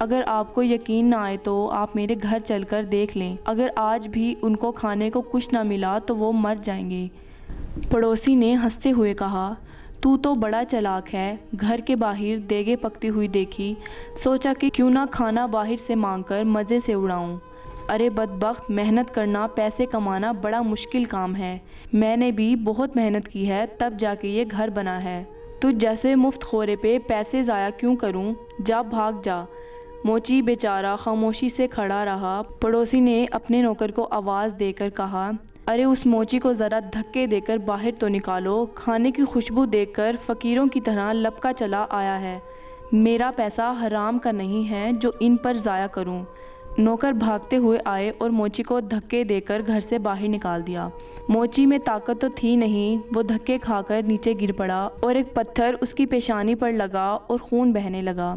اگر آپ کو یقین نہ آئے تو آپ میرے گھر چل کر دیکھ لیں، اگر آج بھی ان کو کھانے کو کچھ نہ ملا تو وہ مر جائیں گے۔ پڑوسی نے ہنستے ہوئے کہا، تو بڑا چالاک ہے، گھر کے باہر دیگیں پکتی ہوئی دیکھی، سوچا کہ کیوں نہ کھانا باہر سے مانگ کر مزے سے اڑاؤں۔ ارے بدبخت، محنت کرنا، پیسے کمانا بڑا مشکل کام ہے، میں نے بھی بہت محنت کی ہے تب جا کے یہ گھر بنا ہے، تجھ جیسے مفت خورے پہ پیسے ضائع کیوں کروں، جا بھاگ جا۔ موچی بیچارہ خاموشی سے کھڑا رہا۔ پڑوسی نے اپنے نوکر کو آواز دے کر کہا، ارے اس موچی کو ذرا دھکے دے کر باہر تو نکالو، کھانے کی خوشبو دیکھ کر فقیروں کی طرح لپکا چلا آیا ہے، میرا پیسہ حرام کا نہیں ہے جو ان پر ضائع کروں۔ نوکر بھاگتے ہوئے آئے اور موچی کو دھکے دے کر گھر سے باہر نکال دیا۔ موچی میں طاقت تو تھی نہیں، وہ دھکے کھا کر نیچے گر پڑا اور ایک پتھر اس کی پیشانی پر لگا اور خون بہنے لگا،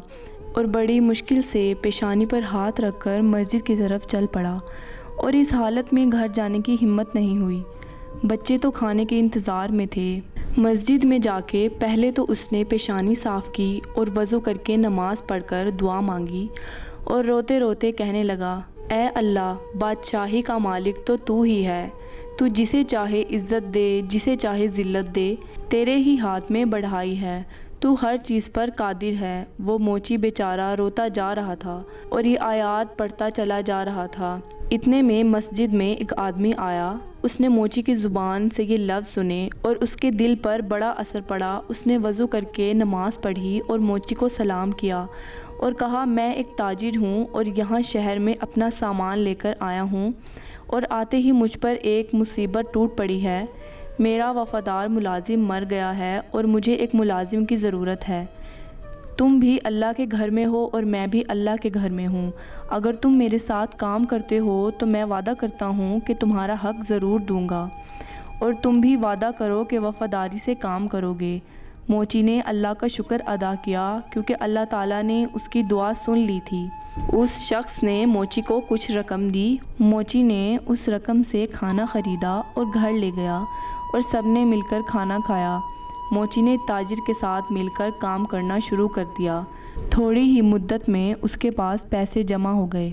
اور بڑی مشکل سے پیشانی پر ہاتھ رکھ کر مسجد کی طرف چل پڑا، اور اس حالت میں گھر جانے کی ہمت نہیں ہوئی۔ بچے تو کھانے کے انتظار میں تھے۔ مسجد میں جا کے پہلے تو اس نے پیشانی صاف کی اور وضو کر کے نماز پڑھ کر دعا مانگی، اور روتے روتے کہنے لگا، اے اللہ، بادشاہی کا مالک تو ہی ہے، تو جسے چاہے عزت دے، جسے چاہے ذلت دے، تیرے ہی ہاتھ میں بڑھائی ہے، تو ہر چیز پر قادر ہے۔ وہ موچی بیچارہ روتا جا رہا تھا اور یہ آیات پڑھتا چلا جا رہا تھا۔ اتنے میں مسجد میں ایک آدمی آیا، اس نے موچی کی زبان سے یہ لفظ سنے اور اس کے دل پر بڑا اثر پڑا۔ اس نے وضو کر کے نماز پڑھی اور موچی کو سلام کیا اور کہا، میں ایک تاجر ہوں اور یہاں شہر میں اپنا سامان لے کر آیا ہوں، اور آتے ہی مجھ پر ایک مصیبت ٹوٹ پڑی ہے، میرا وفادار ملازم مر گیا ہے اور مجھے ایک ملازم کی ضرورت ہے۔ تم بھی اللہ کے گھر میں ہو اور میں بھی اللہ کے گھر میں ہوں، اگر تم میرے ساتھ کام کرتے ہو تو میں وعدہ کرتا ہوں کہ تمہارا حق ضرور دوں گا، اور تم بھی وعدہ کرو کہ وفاداری سے کام کرو گے۔ موچی نے اللہ کا شکر ادا کیا کیونکہ اللہ تعالیٰ نے اس کی دعا سن لی تھی۔ اس شخص نے موچی کو کچھ رقم دی۔ موچی نے اس رقم سے کھانا خریدا اور گھر لے گیا اور سب نے مل کر کھانا کھایا۔ موچی نے تاجر کے ساتھ مل کر کام کرنا شروع کر دیا۔ تھوڑی ہی مدت میں اس کے پاس پیسے جمع ہو گئے۔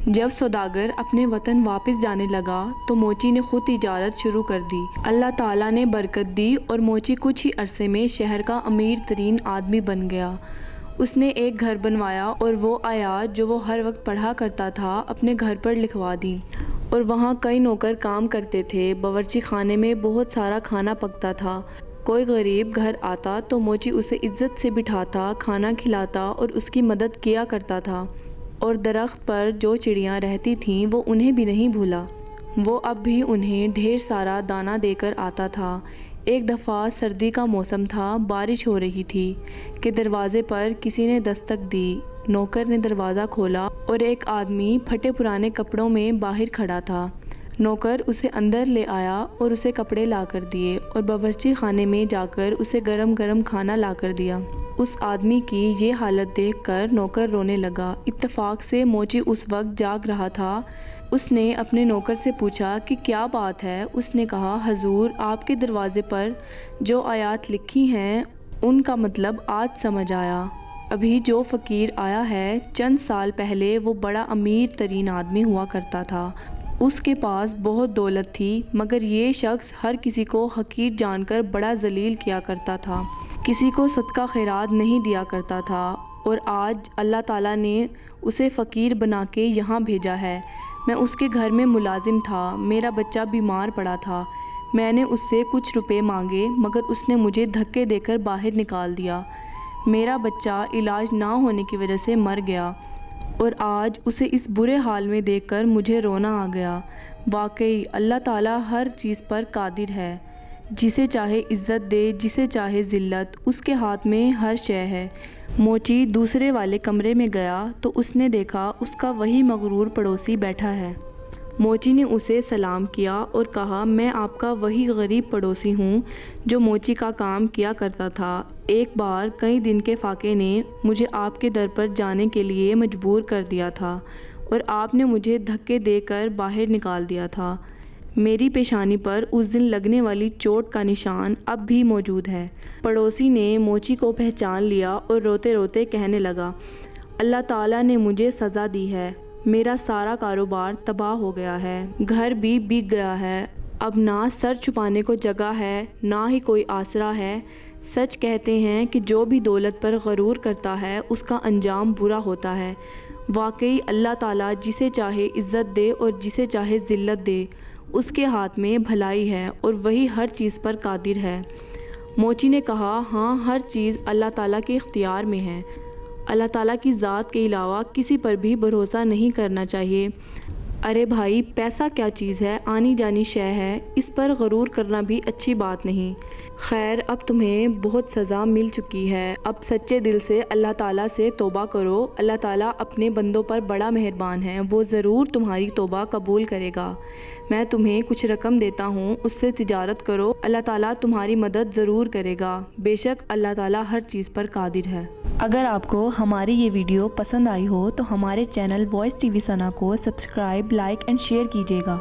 جب سوداگر اپنے وطن واپس جانے لگا تو موچی نے خود تجارت شروع کر دی۔ اللہ تعالیٰ نے برکت دی اور موچی کچھ ہی عرصے میں شہر کا امیر ترین آدمی بن گیا۔ اس نے ایک گھر بنوایا اور وہ آیات جو وہ ہر وقت پڑھا کرتا تھا اپنے گھر پر لکھوا دی، اور وہاں کئی نوکر کام کرتے تھے۔ باورچی خانے میں بہت سارا کھانا پکتا تھا۔ کوئی غریب گھر آتا تو موچی اسے عزت سے بٹھاتا، کھانا کھلاتا اور اس کی مدد کیا کرتا تھا، اور درخت پر جو چڑیاں رہتی تھیں وہ انہیں بھی نہیں بھولا، وہ اب بھی انہیں ڈھیر سارا دانہ دے کر آتا تھا۔ ایک دفعہ سردی کا موسم تھا، بارش ہو رہی تھی کہ دروازے پر کسی نے دستک دی۔ نوکر نے دروازہ کھولا اور ایک آدمی پھٹے پرانے کپڑوں میں باہر کھڑا تھا۔ نوکر اسے اندر لے آیا اور اسے کپڑے لا کر دیے اور باورچی خانے میں جا کر اسے گرم گرم کھانا لا کر دیا۔ اس آدمی کی یہ حالت دیکھ کر نوکر رونے لگا۔ اتفاق سے موچی اس وقت جاگ رہا تھا۔ اس نے اپنے نوکر سے پوچھا کہ کیا بات ہے؟ اس نے کہا، حضور، آپ کے دروازے پر جو آیات لکھی ہیں ان کا مطلب آج سمجھ آیا۔ ابھی جو فقیر آیا ہے، چند سال پہلے وہ بڑا امیر ترین آدمی ہوا کرتا تھا، اس کے پاس بہت دولت تھی، مگر یہ شخص ہر کسی کو حقیر جان کر بڑا ذلیل کیا کرتا تھا، کسی کو صدقہ خیرات نہیں دیا کرتا تھا، اور آج اللہ تعالیٰ نے اسے فقیر بنا کے یہاں بھیجا ہے۔ میں اس کے گھر میں ملازم تھا، میرا بچہ بیمار پڑا تھا، میں نے اس سے کچھ روپے مانگے مگر اس نے مجھے دھکے دے کر باہر نکال دیا۔ میرا بچہ علاج نہ ہونے کی وجہ سے مر گیا، اور آج اسے اس برے حال میں دیکھ کر مجھے رونا آ گیا۔ واقعی اللہ تعالیٰ ہر چیز پر قادر ہے، جسے چاہے عزت دے، جسے چاہے ذلت، اس کے ہاتھ میں ہر شے ہے۔ موچی دوسرے والے کمرے میں گیا تو اس نے دیکھا اس کا وہی مغرور پڑوسی بیٹھا ہے۔ موچی نے اسے سلام کیا اور کہا، میں آپ کا وہی غریب پڑوسی ہوں جو موچی کا کام کیا کرتا تھا۔ ایک بار کئی دن کے فاقے نے مجھے آپ کے در پر جانے کے لیے مجبور کر دیا تھا اور آپ نے مجھے دھکے دے کر باہر نکال دیا تھا۔ میری پیشانی پر اس دن لگنے والی چوٹ کا نشان اب بھی موجود ہے۔ پڑوسی نے موچی کو پہچان لیا اور روتے روتے کہنے لگا، اللہ تعالیٰ نے مجھے سزا دی ہے، میرا سارا کاروبار تباہ ہو گیا ہے، گھر بھی بک گیا ہے، اب نہ سر چھپانے کو جگہ ہے نہ ہی کوئی آسرا ہے۔ سچ کہتے ہیں کہ جو بھی دولت پر غرور کرتا ہے اس کا انجام برا ہوتا ہے۔ واقعی اللہ تعالیٰ جسے چاہے عزت دے اور جسے چاہے ذلت دے، اس کے ہاتھ میں بھلائی ہے اور وہی ہر چیز پر قادر ہے۔ موچی نے کہا، ہاں، ہر چیز اللہ تعالیٰ کے اختیار میں ہے۔ اللہ تعالیٰ کی ذات کے علاوہ کسی پر بھی بھروسہ نہیں کرنا چاہیے۔ ارے بھائی، پیسہ کیا چیز ہے، آنی جانی شے ہے، اس پر غرور کرنا بھی اچھی بات نہیں۔ خیر، اب تمہیں بہت سزا مل چکی ہے، اب سچے دل سے اللہ تعالیٰ سے توبہ کرو۔ اللہ تعالیٰ اپنے بندوں پر بڑا مہربان ہے، وہ ضرور تمہاری توبہ قبول کرے گا۔ میں تمہیں کچھ رقم دیتا ہوں، اس سے تجارت کرو، اللہ تعالیٰ تمہاری مدد ضرور کرے گا، بے شک اللہ تعالیٰ ہر چیز پر قادر ہے۔ اگر آپ کو ہماری یہ ویڈیو پسند آئی ہو تو ہمارے چینل وائس ٹی وی سنا کو سبسکرائب، لائک اینڈ شیئر کیجیے گا۔